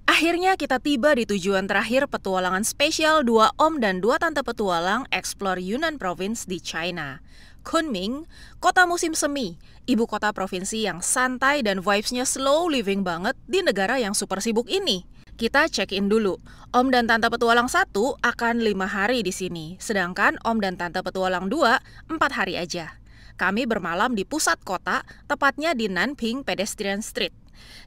Akhirnya kita tiba di tujuan terakhir petualangan spesial 2 om dan 2 tante petualang Explore Yunnan Province di China. Kunming, kota musim semi, ibu kota provinsi yang santai dan vibes-nya slow living banget di negara yang super sibuk ini. Kita check-in dulu. Om dan tante petualang 1 akan 5 hari di sini, sedangkan om dan tante petualang 2 4 hari aja. Kami bermalam di pusat kota, tepatnya di Nanping Pedestrian Street.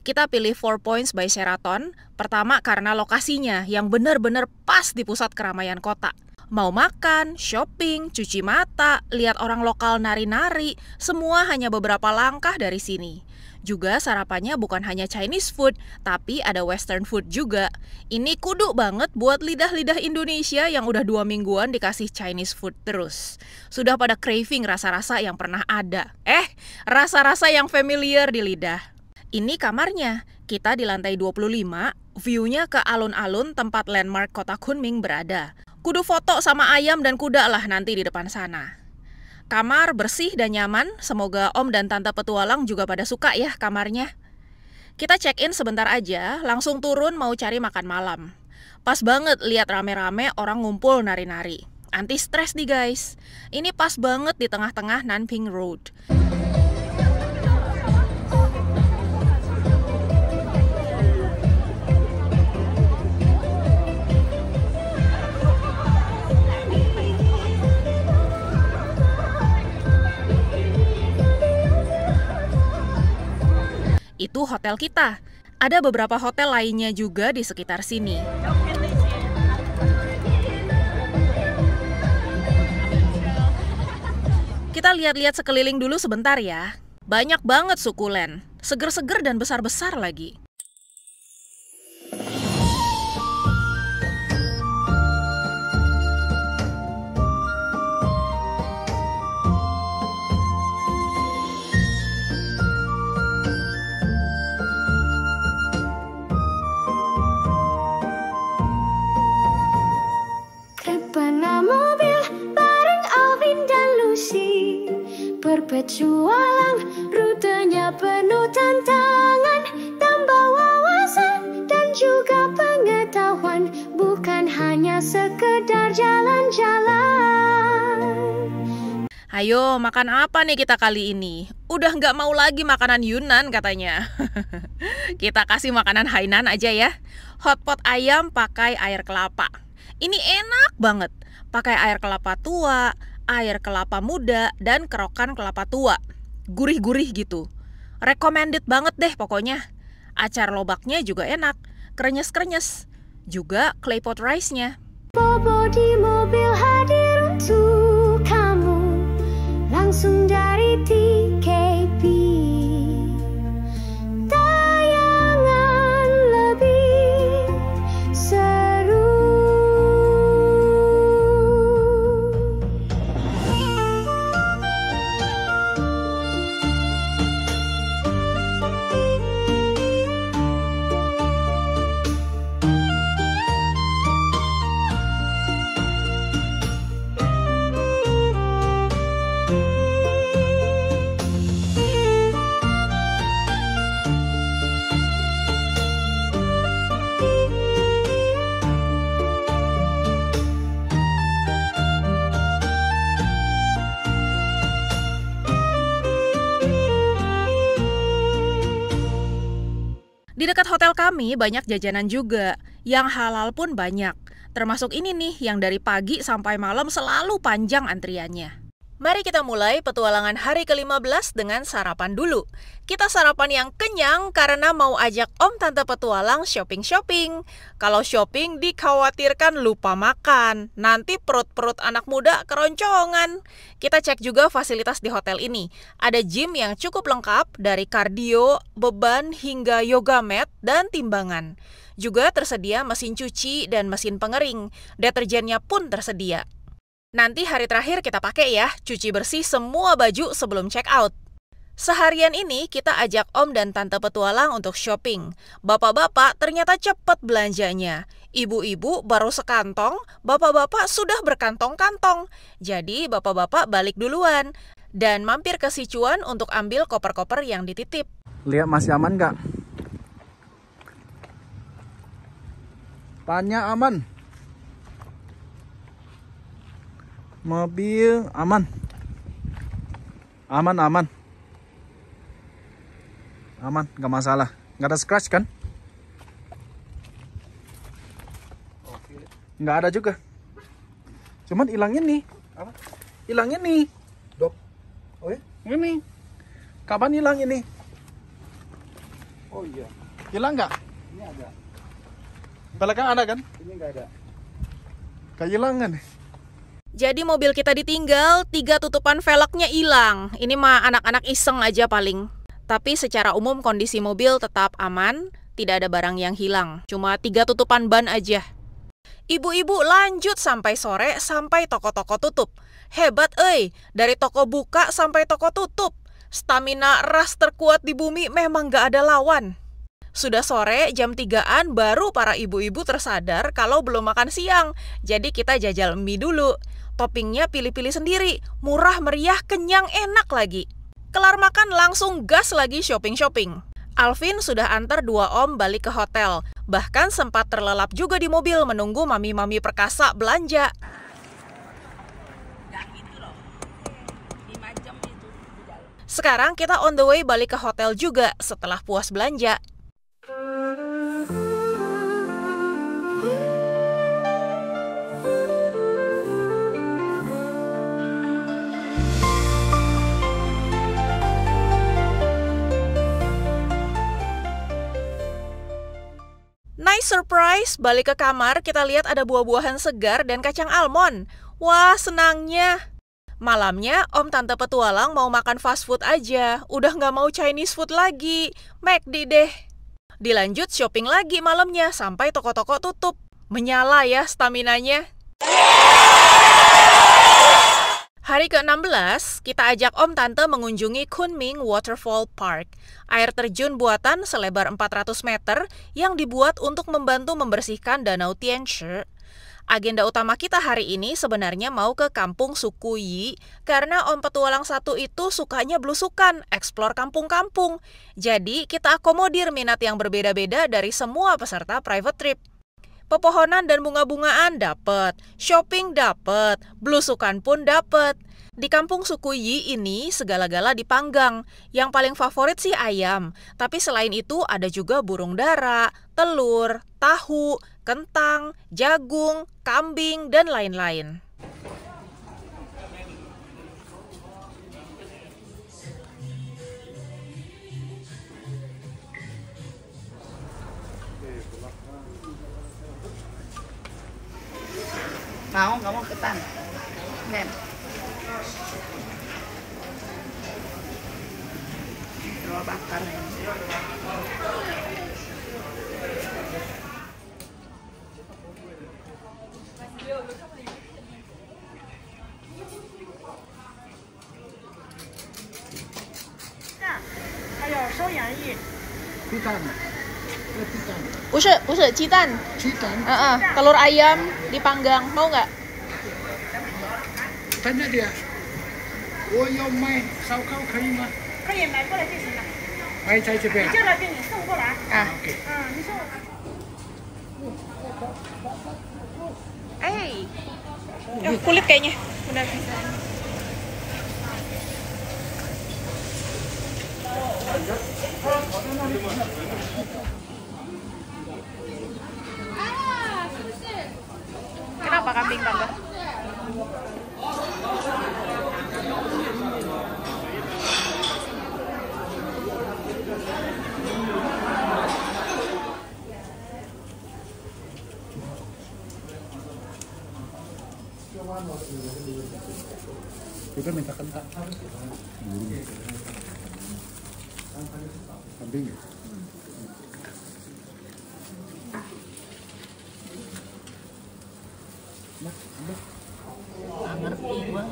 Kita pilih 4 Points by Sheraton, pertama karena lokasinya yang benar-benar pas di pusat keramaian kota. Mau makan, shopping, cuci mata, lihat orang lokal nari-nari, semua hanya beberapa langkah dari sini. Juga sarapannya bukan hanya Chinese food, tapi ada Western food juga. Ini kudu banget buat lidah-lidah Indonesia yang udah 2 mingguan dikasih Chinese food terus. Sudah pada craving rasa-rasa yang pernah ada. Rasa-rasa yang familiar di lidah. Ini kamarnya, kita di lantai 25, view-nya ke alun-alun tempat landmark kota Kunming berada. Kudu foto sama ayam dan kuda lah nanti di depan sana. Kamar bersih dan nyaman, semoga om dan tante petualang juga pada suka ya kamarnya. Kita check-in sebentar aja, langsung turun mau cari makan malam. Pas banget lihat rame-rame orang ngumpul nari-nari. Anti stres nih guys. Ini pas banget di tengah-tengah Nanping Road. Itu hotel kita. Ada beberapa hotel lainnya juga di sekitar sini. Kita lihat-lihat sekeliling dulu sebentar ya. Banyak banget sukulen, seger-seger dan besar-besar lagi. Berpetualang, rutenya penuh tantangan, tambah wawasan dan juga pengetahuan, bukan hanya sekedar jalan-jalan. Ayo, makan apa nih kita kali ini? Udah nggak mau lagi makanan Yunnan katanya. Kita kasih makanan Hainan aja ya. Hotpot ayam pakai air kelapa. Ini enak banget. Pakai air kelapa tua, air kelapa muda, dan kerokan kelapa tua. Gurih-gurih gitu. Recommended banget deh pokoknya. Acar lobaknya juga enak, krenyes-krenyes. Juga claypot rice-nya. Bobo di mobil hadir untuk kamu, langsung dari TKP. Tayangan lebih seru. Di dekat hotel kami banyak jajanan juga, yang halal pun banyak. Termasuk ini nih yang dari pagi sampai malam selalu panjang antriannya. Mari kita mulai petualangan hari ke-15 dengan sarapan dulu. Kita sarapan yang kenyang karena mau ajak om tante petualang shopping-shopping. Kalau shopping dikhawatirkan lupa makan, nanti perut-perut anak muda keroncongan. Kita cek juga fasilitas di hotel ini. Ada gym yang cukup lengkap dari kardio, beban hingga yoga mat dan timbangan. Juga tersedia mesin cuci dan mesin pengering. Deterjennya pun tersedia. Nanti hari terakhir kita pakai ya, cuci bersih semua baju sebelum check out. Seharian ini kita ajak om dan tante petualang untuk shopping. Bapak-bapak ternyata cepat belanjanya. Ibu-ibu baru sekantong, bapak-bapak sudah berkantong-kantong. Jadi bapak-bapak balik duluan. Dan mampir ke Sichuan untuk ambil koper-koper yang dititip. Lihat masih aman nggak? Bannya aman. Mobil aman. Aman, nggak masalah. Nggak ada scratch kan? Nggak ada juga. Cuman hilangnya nih. Apa? Hilangnya nih. Dop. Oh ya? Ini. Kapan hilang ini? Oh iya. Hilang nggak? Ini ada. Belakang ada kan? Ini nggak ada. Kehilangan. Jadi mobil kita ditinggal, 3 tutupan velgnya hilang. Ini mah anak-anak iseng aja paling. Tapi secara umum kondisi mobil tetap aman, tidak ada barang yang hilang. Cuma 3 tutupan ban aja. Ibu-ibu lanjut sampai sore, sampai toko-toko tutup. Hebat dari toko buka sampai toko tutup. Stamina ras terkuat di bumi memang gak ada lawan. Sudah sore, jam 3-an, baru para ibu-ibu tersadar kalau belum makan siang. Jadi kita jajal mie dulu. Toppingnya pilih-pilih sendiri, murah meriah, kenyang, enak lagi. Kelar makan langsung gas lagi shopping-shopping. Alvin sudah antar 2 om balik ke hotel. Bahkan sempat terlelap juga di mobil menunggu mami-mami perkasa belanja. Sekarang kita on the way balik ke hotel juga setelah puas belanja. Nice surprise, balik ke kamar kita lihat ada buah-buahan segar dan kacang almond. Wah, senangnya. Malamnya, Om Tante Petualang mau makan fast food aja. Udah nggak mau Chinese food lagi. McD deh. Dilanjut shopping lagi malamnya sampai toko-toko tutup. Menyala ya staminanya. Hari ke-16, kita ajak Om Tante mengunjungi Kunming Waterfall Park. Air terjun buatan selebar 400 meter yang dibuat untuk membantu membersihkan Danau Tianshi. Agenda utama kita hari ini sebenarnya mau ke kampung suku Yi, karena Om Petualang 1 itu sukanya belusukan, eksplor kampung-kampung. Jadi kita akomodir minat yang berbeda-beda dari semua peserta private trip. Pepohonan dan bunga-bungaan dapet, shopping dapet, belusukan pun dapet. Di kampung suku Yi ini segala-gala dipanggang. Yang paling favorit sih ayam, tapi selain itu ada juga burung dara, telur, tahu, kentang, jagung, kambing, dan lain-lain. Nggak mau ketan. Nem. Telur bakar ini. Buset, citan. Telur ayam dipanggang, mau nggak? Tanya dia. 我要买烧烤可以吗？可以买过来就行了。买在这边。叫了给你送过来。OK。你送。Kulit kayaknya. Benar. Kenapa kambing tante? Kita minta kentang. Kambing ya? Nggak ngerti gua.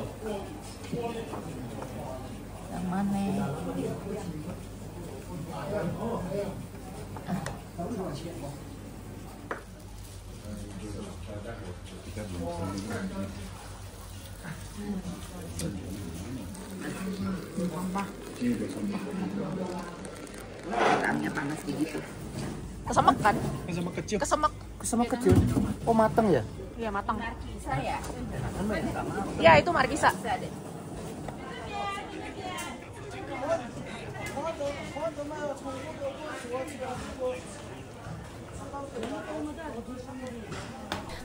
Yang mana? Sampah. Ini buat sampah. Orangnya panas begitu. Kesemek kan? Sama kecil. Kesemek. sama kecil. Oh, matang ya? Iya, matang. Markisa ya? Ya, itu Markisa.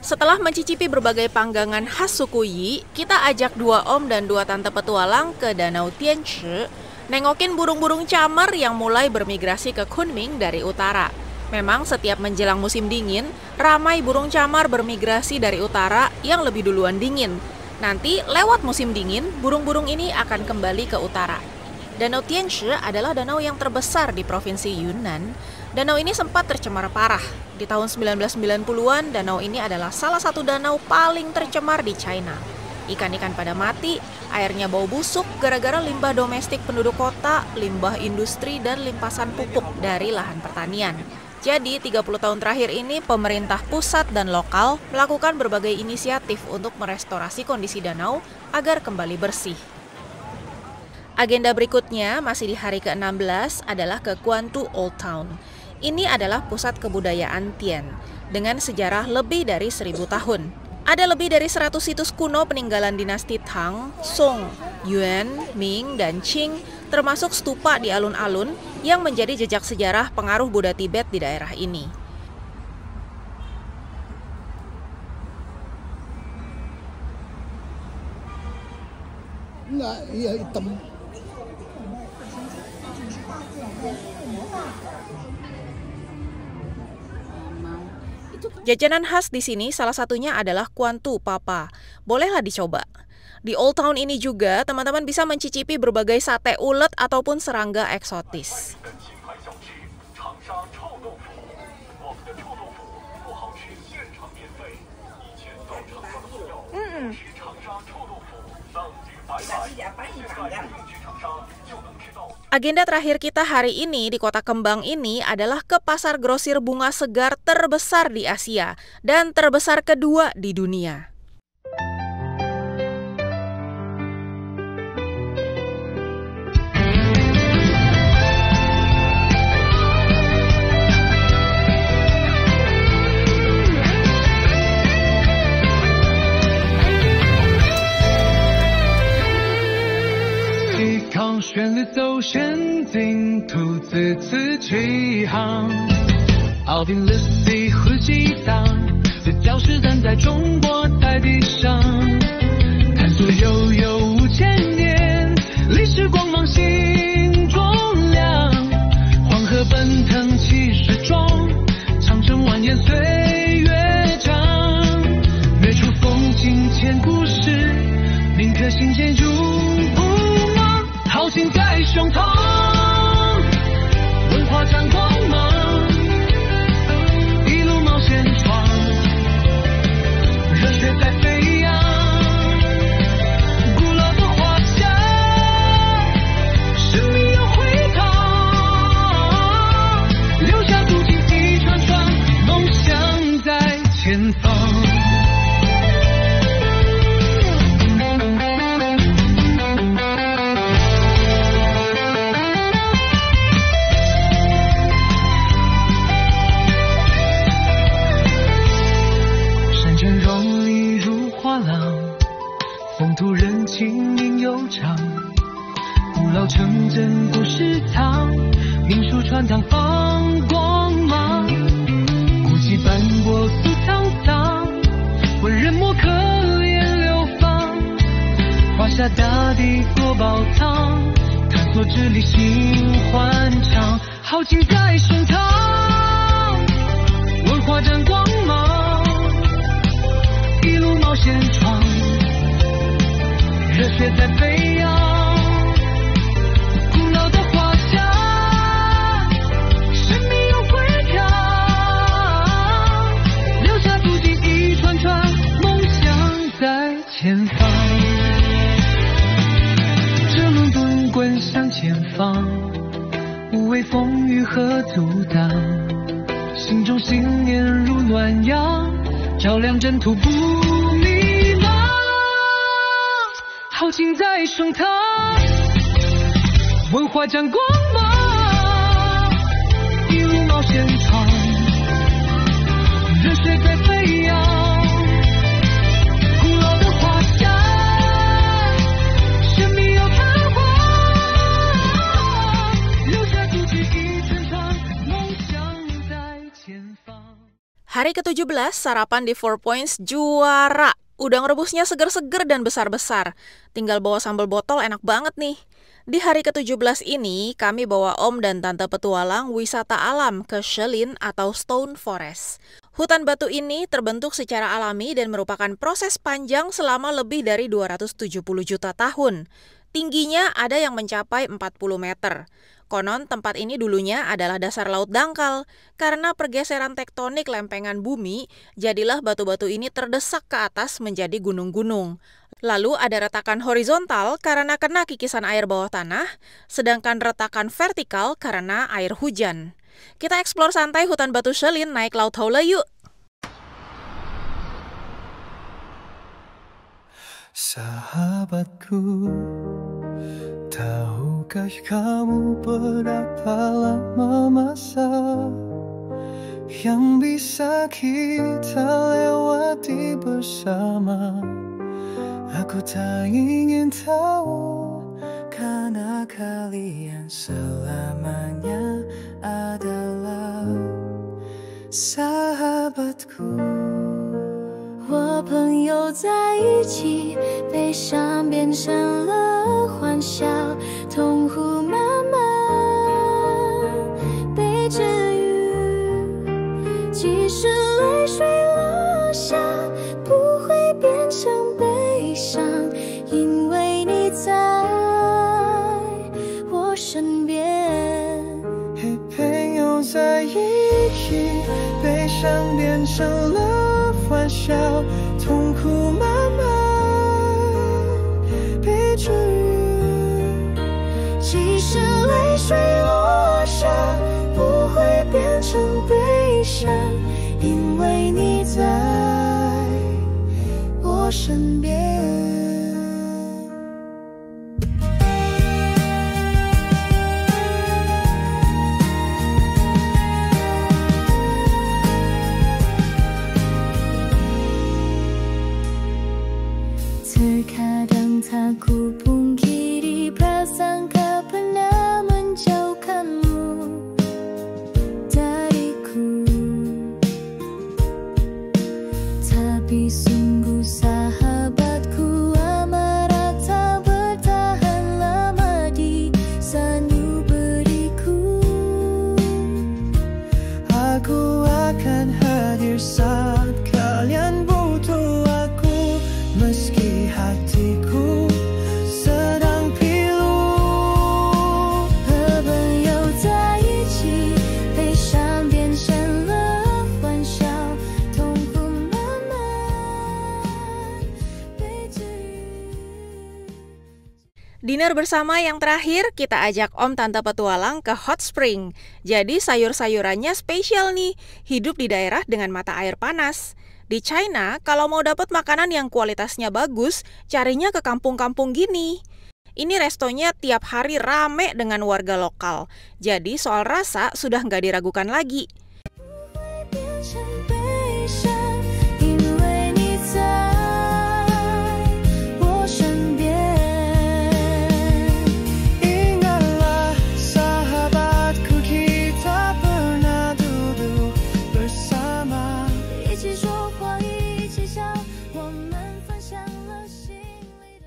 Setelah mencicipi berbagai panggangan khas suku Yi, kita ajak 2 om dan 2 tante petualang ke Danau Tianchi, nengokin burung-burung camar yang mulai bermigrasi ke Kunming dari utara. Memang setiap menjelang musim dingin, ramai burung camar bermigrasi dari utara yang lebih duluan dingin. Nanti lewat musim dingin, burung-burung ini akan kembali ke utara. Danau Tianchi adalah danau yang terbesar di Provinsi Yunnan. Danau ini sempat tercemar parah. Di tahun 1990-an, danau ini adalah salah satu danau paling tercemar di China. Ikan-ikan pada mati, airnya bau busuk gara-gara limbah domestik penduduk kota, limbah industri, dan limpasan pupuk dari lahan pertanian. Jadi, 30 tahun terakhir ini, pemerintah pusat dan lokal melakukan berbagai inisiatif untuk merestorasi kondisi danau agar kembali bersih. Agenda berikutnya, masih di hari ke-16, adalah ke Guantu Old Town. Ini adalah pusat kebudayaan Tian, dengan sejarah lebih dari 1000 tahun. Ada lebih dari 100 situs kuno peninggalan dinasti Tang, Song, Yuan, Ming, dan Qing, termasuk stupa di alun-alun yang menjadi jejak sejarah pengaruh Buddha Tibet di daerah ini. Enggak, iya hitam. Jajanan khas di sini salah satunya adalah Guantu Papa. Bolehlah dicoba. Di Old Town ini juga teman-teman bisa mencicipi berbagai sate ulet ataupun serangga eksotis. Agenda terakhir kita hari ini di Kota Kembang ini adalah ke pasar grosir bunga segar terbesar di Asia dan terbesar kedua di dunia.旋律走陷进兔子自起航，奥地利西和激荡，最早是站在中国大地上，探索悠悠5000年，历史光芒心中亮，黄河奔腾气势壮，长城蜿蜒岁月长，每处风景千故事，铭刻心间如豪情在胸膛，文化展光芒，一路冒险闯，热血在飞扬，古老的华夏，生命有回荡，留下足迹一串串，梦想在前方。土人情韵悠长，古老城镇故事藏，民俗传堂放光芒，古迹斑驳素沧桑，文人墨客烟流芳，华夏大地多宝藏，探索之旅心欢畅，豪情在胸膛，文化展光芒，一路冒险闯，热血在飞扬，古老的华夏，生命有回响，留下足迹一串串，梦想在前方。这轮滚滚向前方，无畏风雨和阻挡，心中信念如暖阳，照亮征途不迷茫。豪情在胸膛，文化展光芒，一路冒险闯，热血 Hari ke-17, sarapan di 4 Points juara. Udang rebusnya seger-seger dan besar-besar. Tinggal bawa sambal botol, enak banget nih. Di hari ke-17 ini, kami bawa Om dan Tante petualang wisata alam ke Shilin atau Stone Forest. Hutan batu ini terbentuk secara alami dan merupakan proses panjang selama lebih dari 270 juta tahun. Tingginya ada yang mencapai 40 meter. Konon tempat ini dulunya adalah dasar laut dangkal. Karena pergeseran tektonik lempengan bumi, jadilah batu-batu ini terdesak ke atas menjadi gunung-gunung. Lalu ada retakan horizontal karena kena kikisan air bawah tanah, sedangkan retakan vertikal karena air hujan. Kita eksplor santai hutan batu Shilin naik laut Haula yuk! Sahabatku, tahukah kamu berapa lama masa yang bisa kita lewati bersama? Aku tak ingin tahu, karena kalian selamanya adalah sahabatku. 和朋友在一起，悲伤变成了欢笑，痛苦慢慢被治愈。即使泪水落下，不会变成悲伤，因为你在我身边。和朋友在一起，悲伤变成了欢笑，痛苦慢慢被治愈。即使泪水落下，不会变成悲伤，因为你在我身边。Terkadang tak kupungkiri prasangka pernah menjauhkanmu dariku, tapi sungguh sahabatku, amarah tak bertahan lama di sanubariku. Aku akan hadir saat kalian butuh aku, meski hatiku sedang pilu. 和朋友在一起，悲伤变成了欢笑，痛苦慢慢被治愈。 Dinner bersama yang terakhir, kita ajak Om Tante petualang ke Hot Spring. Jadi sayur-sayurannya spesial nih, hidup di daerah dengan mata air panas. Di China, kalau mau dapat makanan yang kualitasnya bagus, carinya ke kampung-kampung gini. Ini restonya tiap hari rame dengan warga lokal. Jadi soal rasa sudah nggak diragukan lagi. 变成悲伤，因为你在我身边。 Ingatlah sahabatku, kita pernah duduk bersama. 一起说话，一起笑，我们分享了心里的。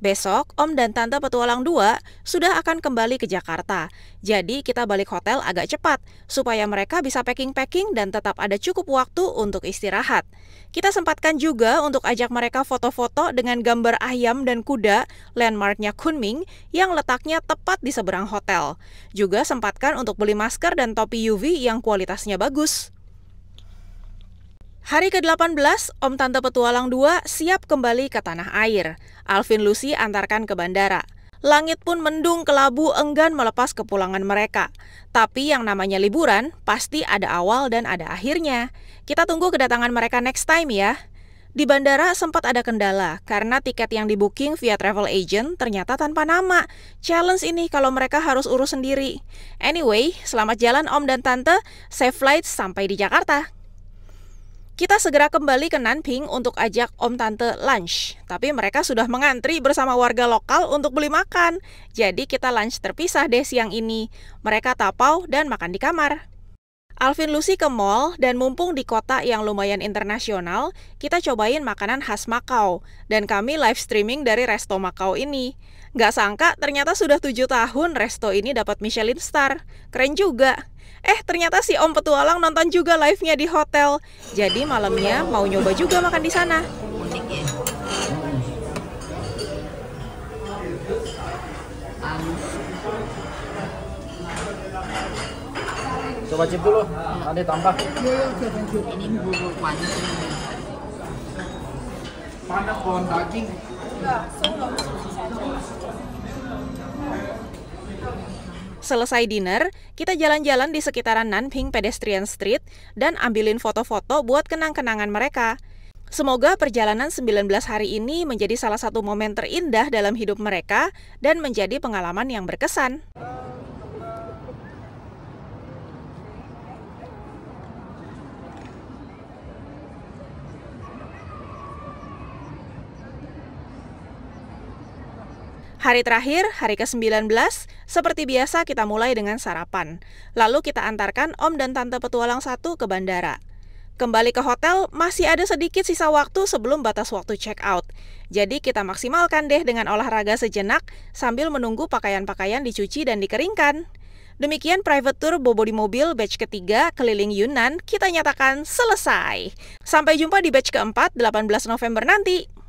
Besok, Om dan Tante petualang 2 sudah akan kembali ke Jakarta. Jadi kita balik hotel agak cepat, supaya mereka bisa packing-packing dan tetap ada cukup waktu untuk istirahat. Kita sempatkan juga untuk ajak mereka foto-foto dengan gambar ayam dan kuda, landmarknya Kunming, yang letaknya tepat di seberang hotel. Juga sempatkan untuk beli masker dan topi UV yang kualitasnya bagus. Hari ke-18, Om Tante petualang 2 siap kembali ke tanah air. Alvin Lucy antarkan ke bandara. Langit pun mendung kelabu enggan melepas kepulangan mereka. Tapi yang namanya liburan, pasti ada awal dan ada akhirnya. Kita tunggu kedatangan mereka next time ya. Di bandara sempat ada kendala, karena tiket yang di-booking via travel agent ternyata tanpa nama. Challenge ini kalau mereka harus urus sendiri. Anyway, selamat jalan Om dan Tante, safe flight sampai di Jakarta. Kita segera kembali ke Nanping untuk ajak Om Tante lunch. Tapi mereka sudah mengantri bersama warga lokal untuk beli makan. Jadi kita lunch terpisah deh siang ini. Mereka tapau dan makan di kamar. Alvin Lucy ke mall, dan mumpung di kota yang lumayan internasional, kita cobain makanan khas Makau. Dan kami live streaming dari resto Makau ini. Nggak sangka ternyata sudah 7 tahun resto ini dapat Michelin Star. Keren juga. Ternyata si Om Petualang nonton juga live-nya di hotel. Jadi malamnya mau nyoba juga makan di sana. Unik ya. Coba cip dulu, nanti tambah. Ini bubur kuaci. Mana pohon daging? Selesai dinner, kita jalan-jalan di sekitaran Nanping Pedestrian Street dan ambilin foto-foto buat kenang-kenangan mereka. Semoga perjalanan 19 hari ini menjadi salah satu momen terindah dalam hidup mereka dan menjadi pengalaman yang berkesan. Hari terakhir, hari ke-19, seperti biasa kita mulai dengan sarapan. Lalu kita antarkan Om dan Tante Petualang 1 ke bandara. Kembali ke hotel, masih ada sedikit sisa waktu sebelum batas waktu check out. Jadi kita maksimalkan deh dengan olahraga sejenak sambil menunggu pakaian-pakaian dicuci dan dikeringkan. Demikian private tour Bobo di mobil batch ketiga keliling Yunnan kita nyatakan selesai. Sampai jumpa di batch keempat 18 November nanti.